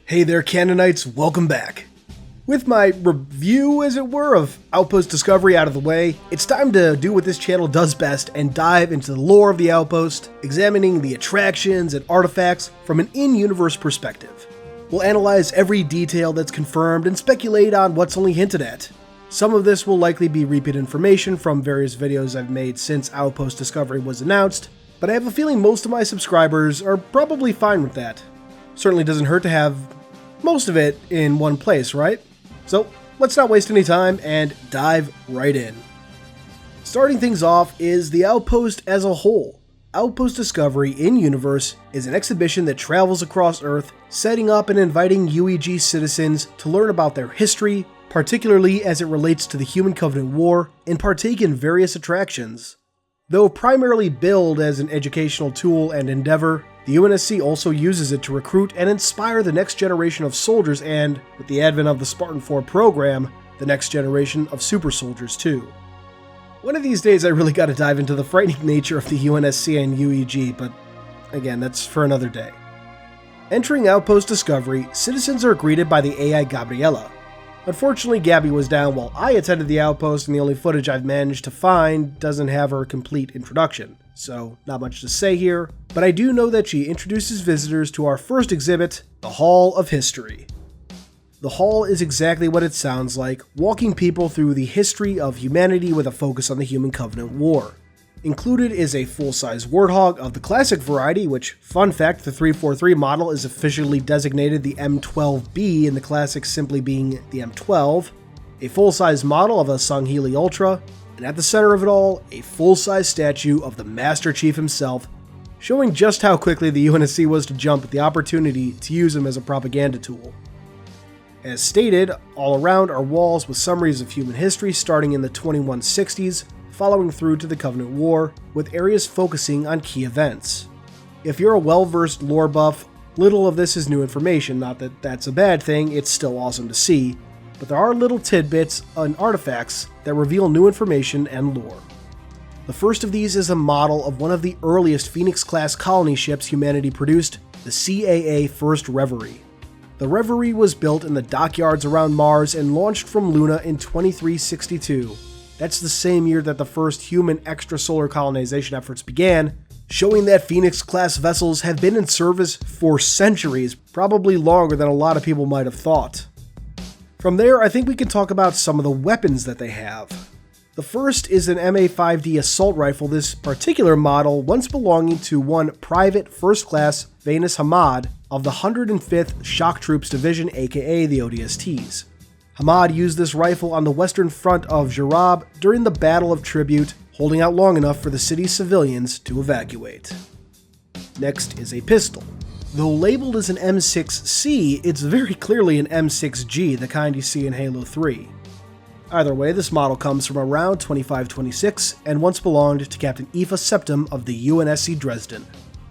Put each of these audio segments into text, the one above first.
Hey there, Canonites, welcome back. With my review, as it were, of Outpost Discovery out of the way, it's time to do what this channel does best and dive into the lore of the Outpost, examining the attractions and artifacts from an in-universe perspective. We'll analyze every detail that's confirmed and speculate on what's only hinted at. Some of this will likely be repeat information from various videos I've made since Outpost Discovery was announced, but I have a feeling most of my subscribers are probably fine with that. Certainly doesn't hurt to have most of it in one place, right? So let's not waste any time and dive right in. Starting things off is the Outpost as a whole. Outpost Discovery in-universe is an exhibition that travels across Earth, setting up and inviting UEG citizens to learn about their history, particularly as it relates to the Human Covenant War, and partake in various attractions. Though primarily billed as an educational tool and endeavor, the UNSC also uses it to recruit and inspire the next generation of soldiers and, with the advent of the Spartan 4 program, the next generation of super soldiers too. One of these days I really gotta dive into the frightening nature of the UNSC and UEG, but again, that's for another day. Entering Outpost Discovery, citizens are greeted by the AI Gabriella. Unfortunately, Gabby was down while I attended the Outpost, and the only footage I've managed to find doesn't have her complete introduction, so not much to say here, but I do know that she introduces visitors to our first exhibit, the Hall of History. The Hall is exactly what it sounds like, walking people through the history of humanity with a focus on the Human Covenant War. Included is a full-size warthog of the classic variety, which, fun fact, the 343 model is officially designated the M12B, and the classic simply being the M12, a full-size model of a Sangheili Ultra, and at the center of it all, a full-size statue of the Master Chief himself, showing just how quickly the UNSC was to jump at the opportunity to use him as a propaganda tool. As stated, all around are walls with summaries of human history starting in the 2160s, following through to the Covenant War, with areas focusing on key events. If you're a well-versed lore buff, little of this is new information, not that that's a bad thing, it's still awesome to see, but there are little tidbits and artifacts that reveal new information and lore. The first of these is a model of one of the earliest Phoenix-class colony ships humanity produced, the CAA First Reverie. The Reverie was built in the dockyards around Mars and launched from Luna in 2362. That's the same year that the first human extrasolar colonization efforts began, showing that Phoenix-class vessels have been in service for centuries, probably longer than a lot of people might have thought. From there, I think we can talk about some of the weapons that they have. The first is an MA5D assault rifle, this particular model once belonging to one Private First Class Venus Hamad of the 105th Shock Troops Division, aka the ODSTs. Hamad used this rifle on the western front of Jarab during the Battle of Tribute, holding out long enough for the city's civilians to evacuate. Next is a pistol. Though labeled as an M6C, it's very clearly an M6G, the kind you see in Halo 3. Either way, this model comes from around 2526 and once belonged to Captain Aoife Septim of the UNSC Dresden.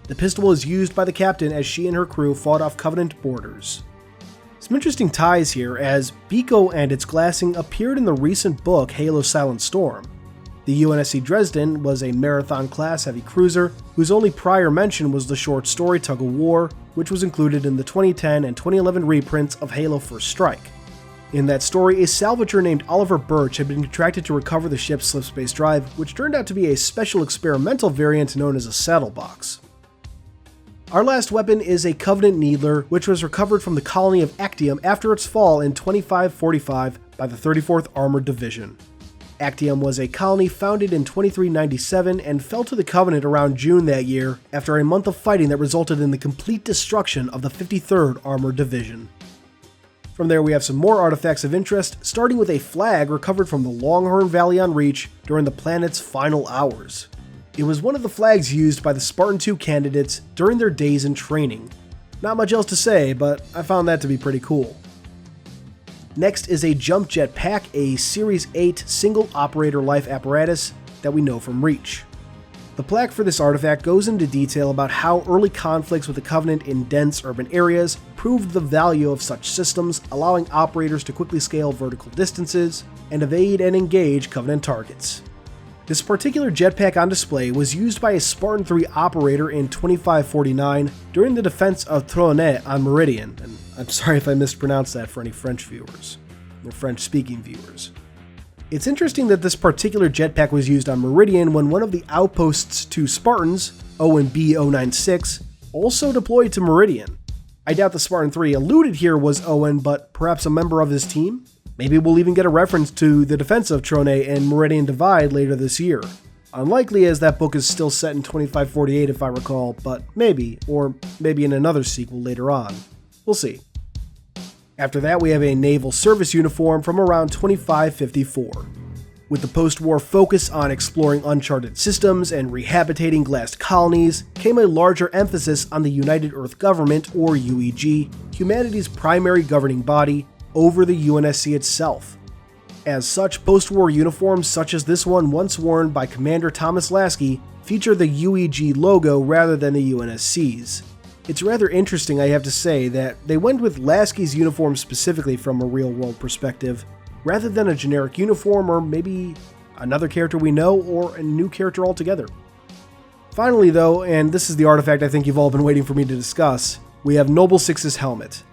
The pistol was used by the captain as she and her crew fought off Covenant borders. Some interesting ties here, as Biko and its glassing appeared in the recent book Halo Silent Storm. The UNSC Dresden was a Marathon-class heavy cruiser, whose only prior mention was the short story Tug of War, which was included in the 2010 and 2011 reprints of Halo First Strike. In that story, a salvager named Oliver Birch had been contracted to recover the ship's slipspace drive, which turned out to be a special experimental variant known as a saddle box. Our last weapon is a Covenant Needler, which was recovered from the colony of Actium after its fall in 2545 by the 34th Armored Division. Actium was a colony founded in 2397 and fell to the Covenant around June that year after a month of fighting that resulted in the complete destruction of the 53rd Armored Division. From there we have some more artifacts of interest, starting with a flag recovered from the Longhorn Valley on Reach during the planet's final hours. It was one of the flags used by the Spartan 2 candidates during their days in training. Not much else to say, but I found that to be pretty cool. Next is a jump jet pack, a Series 8 single operator life apparatus that we know from Reach. The plaque for this artifact goes into detail about how early conflicts with the Covenant in dense urban areas proved the value of such systems, allowing operators to quickly scale vertical distances and evade and engage Covenant targets. This particular jetpack on display was used by a Spartan 3 operator in 2549 during the defense of Trône on Meridian, and I'm sorry if I mispronounced that for any French viewers, or French-speaking viewers. It's interesting that this particular jetpack was used on Meridian when one of the Outpost's two Spartans, ONB-096, also deployed to Meridian. I doubt the Spartan 3 alluded here was Owen, but perhaps a member of his team? Maybe we'll even get a reference to the defense of Trône and Meridian Divide later this year. Unlikely, as that book is still set in 2548 if I recall, but maybe, or maybe in another sequel later on. We'll see. After that, we have a naval service uniform from around 2554. With the post-war focus on exploring uncharted systems and rehabilitating glassed colonies, came a larger emphasis on the United Earth Government, or UEG, humanity's primary governing body, over the UNSC itself. As such, post-war uniforms such as this one once worn by Commander Thomas Lasky feature the UEG logo rather than the UNSC's. It's rather interesting, I have to say, that they went with Lasky's uniform specifically from a real-world perspective, rather than a generic uniform or maybe another character we know or a new character altogether. Finally though, and this is the artifact I think you've all been waiting for me to discuss, we have Noble Six's helmet.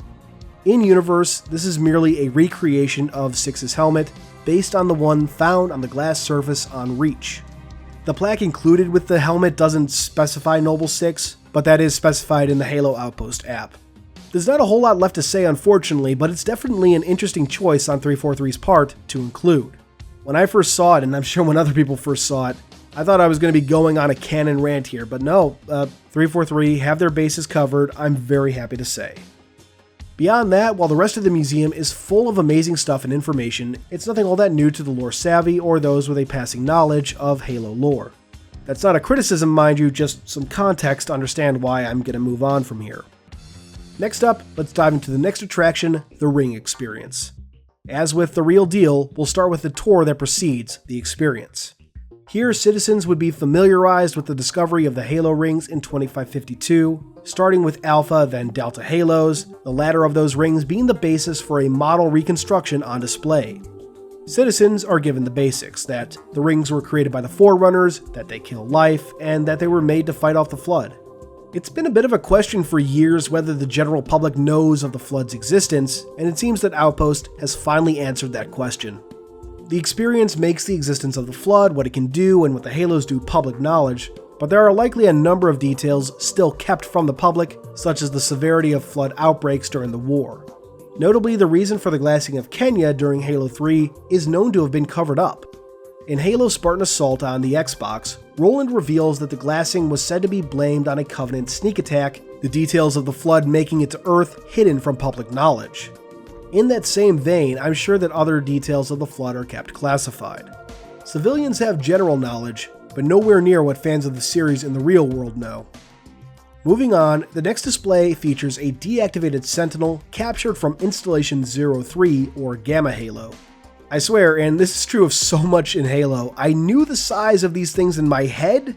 In-universe, this is merely a recreation of Six's helmet, based on the one found on the glass surface on Reach. The plaque included with the helmet doesn't specify Noble Six, but that is specified in the Halo Outpost app. There's not a whole lot left to say unfortunately, but it's definitely an interesting choice on 343's part to include. When I first saw it, and I'm sure when other people first saw it, I thought I was going to be going on a Canon rant here, but no, 343 have their bases covered, I'm very happy to say. Beyond that, while the rest of the museum is full of amazing stuff and information, it's nothing all that new to the lore savvy or those with a passing knowledge of Halo lore. That's not a criticism, mind you, just some context to understand why I'm going to move on from here. Next up, let's dive into the next attraction, the Ring Experience. As with the real deal, we'll start with the tour that precedes the experience. Here, citizens would be familiarized with the discovery of the Halo rings in 2552, starting with Alpha then Delta Halos, the latter of those rings being the basis for a model reconstruction on display. Citizens are given the basics, that the rings were created by the Forerunners, that they kill life, and that they were made to fight off the Flood. It's been a bit of a question for years whether the general public knows of the Flood's existence, and it seems that Outpost has finally answered that question. The experience makes the existence of the Flood, what it can do, and what the Halos do public knowledge, but there are likely a number of details still kept from the public, such as the severity of Flood outbreaks during the war. Notably, the reason for the glassing of Kenya during Halo 3 is known to have been covered up. In Halo Spartan Assault on the Xbox, Roland reveals that the glassing was said to be blamed on a Covenant sneak attack, the details of the Flood making it to Earth hidden from public knowledge. In that same vein, I'm sure that other details of the Flood are kept classified. Civilians have general knowledge, but nowhere near what fans of the series in the real world know. Moving on, the next display features a deactivated Sentinel captured from Installation 03 or Gamma Halo. I swear, and this is true of so much in Halo, I knew the size of these things in my head,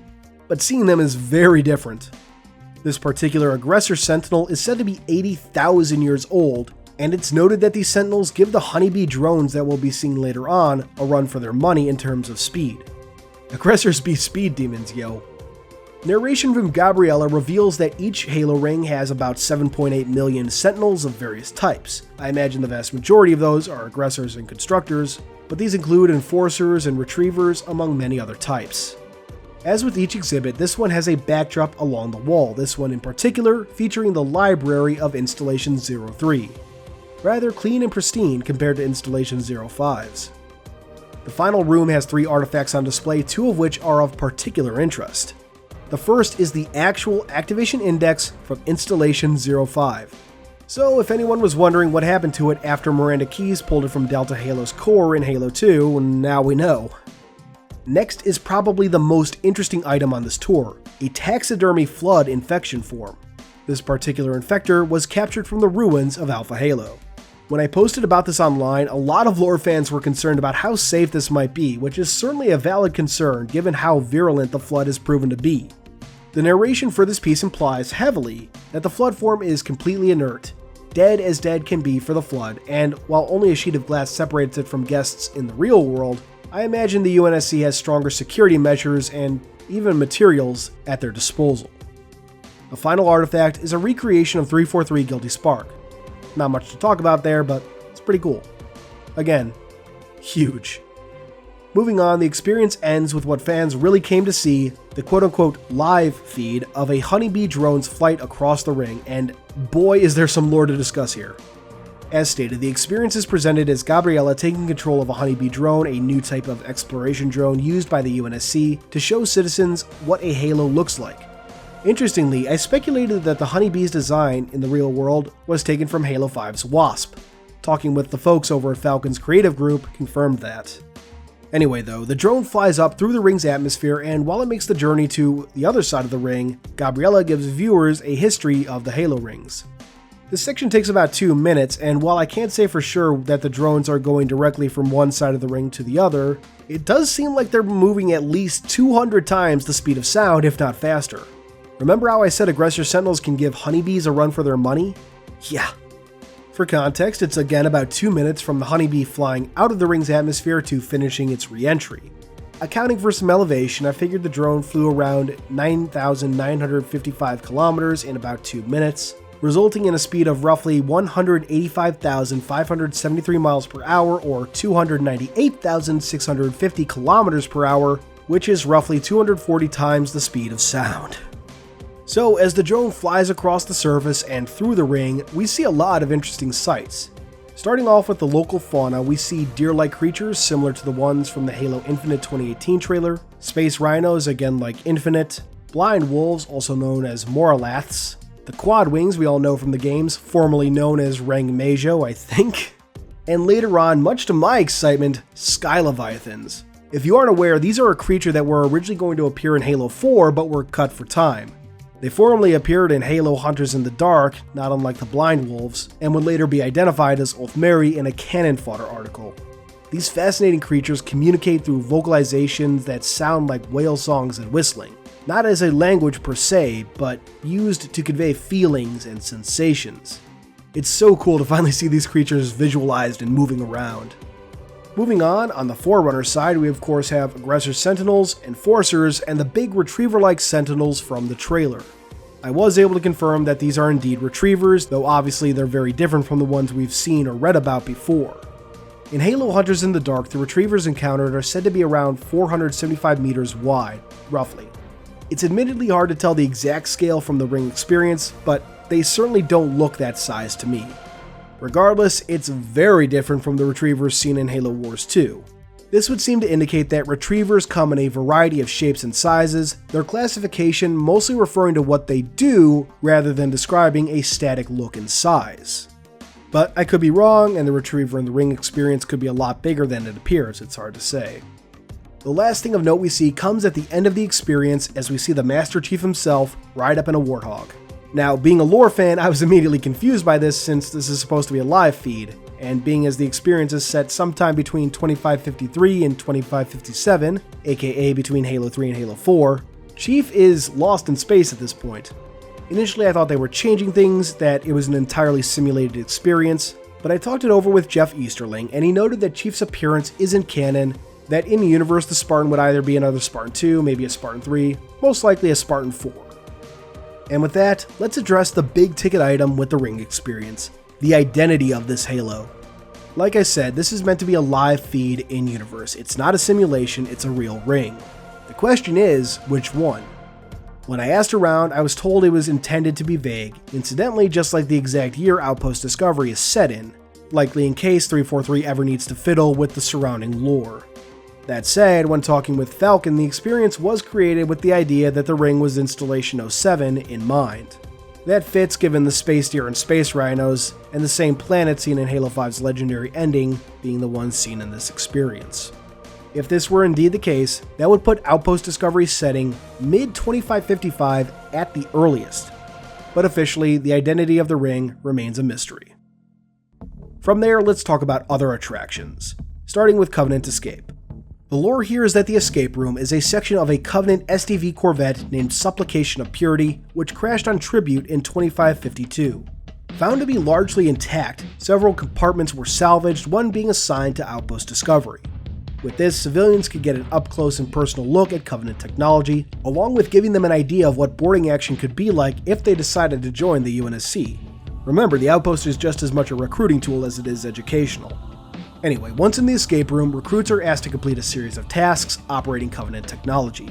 but seeing them is very different. This particular Aggressor Sentinel is said to be 80,000 years old, and it's noted that these Sentinels give the Honeybee drones that we'll be seeing later on a run for their money in terms of speed. Aggressors be speed demons, yo. Narration from Gabriella reveals that each Halo ring has about 7.8 million Sentinels of various types. I imagine the vast majority of those are Aggressors and Constructors, but these include Enforcers and Retrievers among many other types. As with each exhibit, this one has a backdrop along the wall, this one in particular featuring the library of Installation 03. Rather clean and pristine compared to Installation 05's. The final room has 3 artifacts on display, 2 of which are of particular interest. The first is the actual activation index from Installation 05. So if anyone was wondering what happened to it after Miranda Keyes pulled it from Delta Halo's core in Halo 2, now we know. Next is probably the most interesting item on this tour, a taxidermy Flood infection form. This particular infector was captured from the ruins of Alpha Halo. When I posted about this online, a lot of lore fans were concerned about how safe this might be, which is certainly a valid concern given how virulent the Flood has proven to be. The narration for this piece implies heavily that the Flood form is completely inert, dead as dead can be for the Flood, and while only a sheet of glass separates it from guests in the real world, I imagine the UNSC has stronger security measures and even materials at their disposal. The final artifact is a recreation of 343 Guilty Spark. Not much to talk about there, but it's pretty cool. Again, huge. Moving on, the experience ends with what fans really came to see, the quote-unquote live feed of a honeybee drone's flight across the ring, and boy is there some lore to discuss here. As stated, the experience is presented as Gabriella taking control of a honeybee drone, a new type of exploration drone used by the UNSC to show citizens what a Halo looks like. Interestingly, I speculated that the honeybee's design in the real world was taken from Halo 5's Wasp. Talking with the folks over at Falcon's creative group confirmed that. Anyway though, the drone flies up through the ring's atmosphere, and while it makes the journey to the other side of the ring, Gabriella gives viewers a history of the Halo rings. This section takes about 2 minutes, and while I can't say for sure that the drones are going directly from one side of the ring to the other, it does seem like they're moving at least 200 times the speed of sound, if not faster. Remember how I said aggressor sentinels can give honeybees a run for their money? Yeah. For context, it's again about 2 minutes from the honeybee flying out of the ring's atmosphere to finishing its re-entry. Accounting for some elevation, I figured the drone flew around 9,955 kilometers in about 2 minutes, resulting in a speed of roughly 185,573 miles per hour or 298,650 kilometers per hour, which is roughly 240 times the speed of sound. So as the drone flies across the surface and through the ring, we see a lot of interesting sights. Starting off with the local fauna, we see deer-like creatures similar to the ones from the Halo Infinite 2018 trailer, space rhinos again like Infinite, blind wolves also known as Moralaths, the quad wings we all know from the games, formerly known as Rangmajo, I think, and later on, much to my excitement, Sky Leviathans. If you aren't aware, these are a creature that were originally going to appear in Halo 4 but were cut for time. They formerly appeared in Halo Hunters in the Dark, not unlike the Blind Wolves, and would later be identified as Ulthmeri in a Canon fodder article. These fascinating creatures communicate through vocalizations that sound like whale songs and whistling, not as a language per se, but used to convey feelings and sensations. It's so cool to finally see these creatures visualized and moving around. Moving on the Forerunner side, we of course have Aggressor Sentinels, Enforcers, and the big Retriever-like Sentinels from the trailer. I was able to confirm that these are indeed Retrievers, though obviously they're very different from the ones we've seen or read about before. In Halo Hunters in the Dark, the Retrievers encountered are said to be around 475 meters wide, roughly. It's admittedly hard to tell the exact scale from the ring experience, but they certainly don't look that size to me. Regardless, it's very different from the Retrievers seen in Halo Wars 2. This would seem to indicate that Retrievers come in a variety of shapes and sizes, their classification mostly referring to what they do rather than describing a static look and size. But I could be wrong, and the Retriever in the ring experience could be a lot bigger than it appears, it's hard to say. The last thing of note we see comes at the end of the experience as we see the Master Chief himself ride up in a Warthog. Now, being a lore fan, I was immediately confused by this since this is supposed to be a live feed, and being as the experience is set sometime between 2553 and 2557, aka between Halo 3 and Halo 4, Chief is lost in space at this point. Initially I thought they were changing things, that it was an entirely simulated experience, but I talked it over with Jeff Easterling, and he noted that Chief's appearance isn't canon, that in the universe the Spartan would either be another Spartan 2, maybe a Spartan 3, most likely a Spartan 4. And with that, let's address the big ticket item with the ring experience, the identity of this Halo. Like I said, this is meant to be a live feed in-universe. It's not a simulation, it's a real ring. The question is, which one? When I asked around, I was told it was intended to be vague, incidentally just like the exact year Outpost Discovery is set in, likely in case 343 ever needs to fiddle with the surrounding lore. That said, when talking with Falcon, the experience was created with the idea that the ring was Installation 07 in mind. That fits given the space deer and space rhinos, and the same planet seen in Halo 5's legendary ending being the one seen in this experience. If this were indeed the case, that would put Outpost Discovery's setting mid-2555 at the earliest. But officially, the identity of the ring remains a mystery. From there, let's talk about other attractions, starting with Covenant Escape. The lore here is that the escape room is a section of a Covenant SDV Corvette named Supplication of Purity, which crashed on Tribute in 2552. Found to be largely intact, several compartments were salvaged, one being assigned to Outpost Discovery. With this, civilians could get an up-close and personal look at Covenant technology, along with giving them an idea of what boarding action could be like if they decided to join the UNSC. Remember, the Outpost is just as much a recruiting tool as it is educational. Anyway, once in the escape room, recruits are asked to complete a series of tasks operating Covenant technology.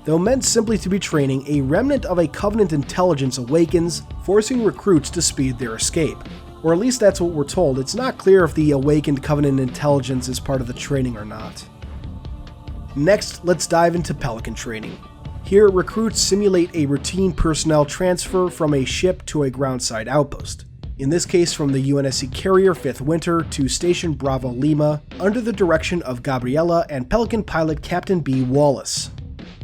Though meant simply to be training, a remnant of a Covenant intelligence awakens, forcing recruits to speed their escape. Or at least that's what we're told. It's not clear if the awakened Covenant intelligence is part of the training or not. Next, let's dive into Pelican training. Here, recruits simulate a routine personnel transfer from a ship to a groundside outpost. In this case, from the UNSC carrier 5th Winter to Station Bravo Lima, under the direction of Gabriella and Pelican pilot Captain B. Wallace.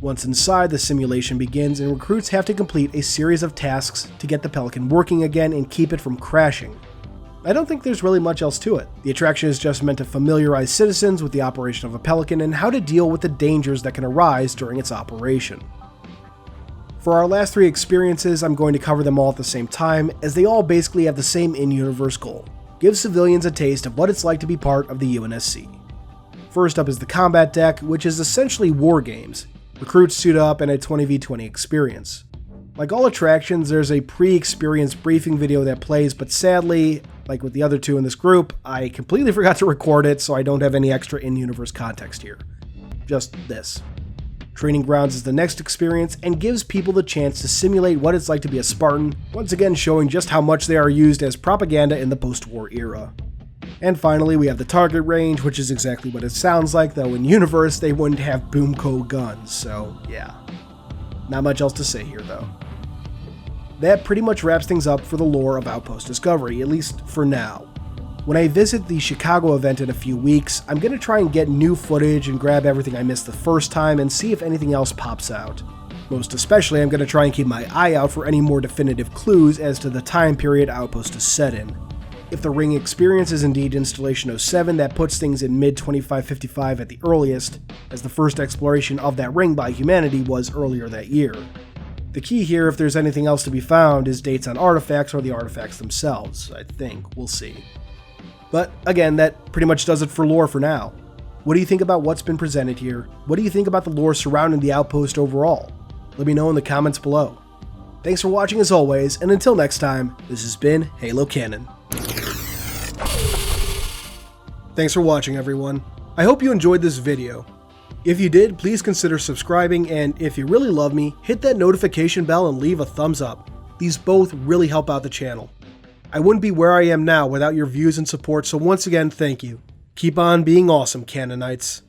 Once inside, the simulation begins and recruits have to complete a series of tasks to get the Pelican working again and keep it from crashing. I don't think there's really much else to it. The attraction is just meant to familiarize citizens with the operation of a Pelican and how to deal with the dangers that can arise during its operation. For our last 3 experiences, I'm going to cover them all at the same time, as they all basically have the same in-universe goal: give civilians a taste of what it's like to be part of the UNSC. First up is the combat deck, which is essentially war games. Recruits suit up in a 20v20 experience. Like all attractions, there's a pre-experience briefing video that plays, but sadly, like with the other 2 in this group, I completely forgot to record it, so I don't have any extra in-universe context here. Just this. Training Grounds is the next experience and gives people the chance to simulate what it's like to be a Spartan, once again showing just how much they are used as propaganda in the post-war era. And finally, we have the target range, which is exactly what it sounds like, though in universe they wouldn't have Boomco guns, so yeah. Not much else to say here though. That pretty much wraps things up for the lore of Outpost Discovery, at least for now. When I visit the Chicago event in a few weeks, I'm going to try and get new footage and grab everything I missed the first time and see if anything else pops out. Most especially, I'm going to try and keep my eye out for any more definitive clues as to the time period Outpost is set in. If the ring experience is indeed Installation 07, that puts things in mid-2555 at the earliest, as the first exploration of that ring by humanity was earlier that year. The key here, if there's anything else to be found, is dates on artifacts or the artifacts themselves. I think. We'll see. But again, that pretty much does it for lore for now. What do you think about what's been presented here? What do you think about the lore surrounding the Outpost overall? Let me know in the comments below. Thanks for watching as always, and until next time, this has been Halo Canon. Thanks for watching, everyone. I hope you enjoyed this video. If you did, please consider subscribing, and if you really love me, hit that notification bell and leave a thumbs up. These both really help out the channel. I wouldn't be where I am now without your views and support, so once again, thank you. Keep on being awesome, Canonites.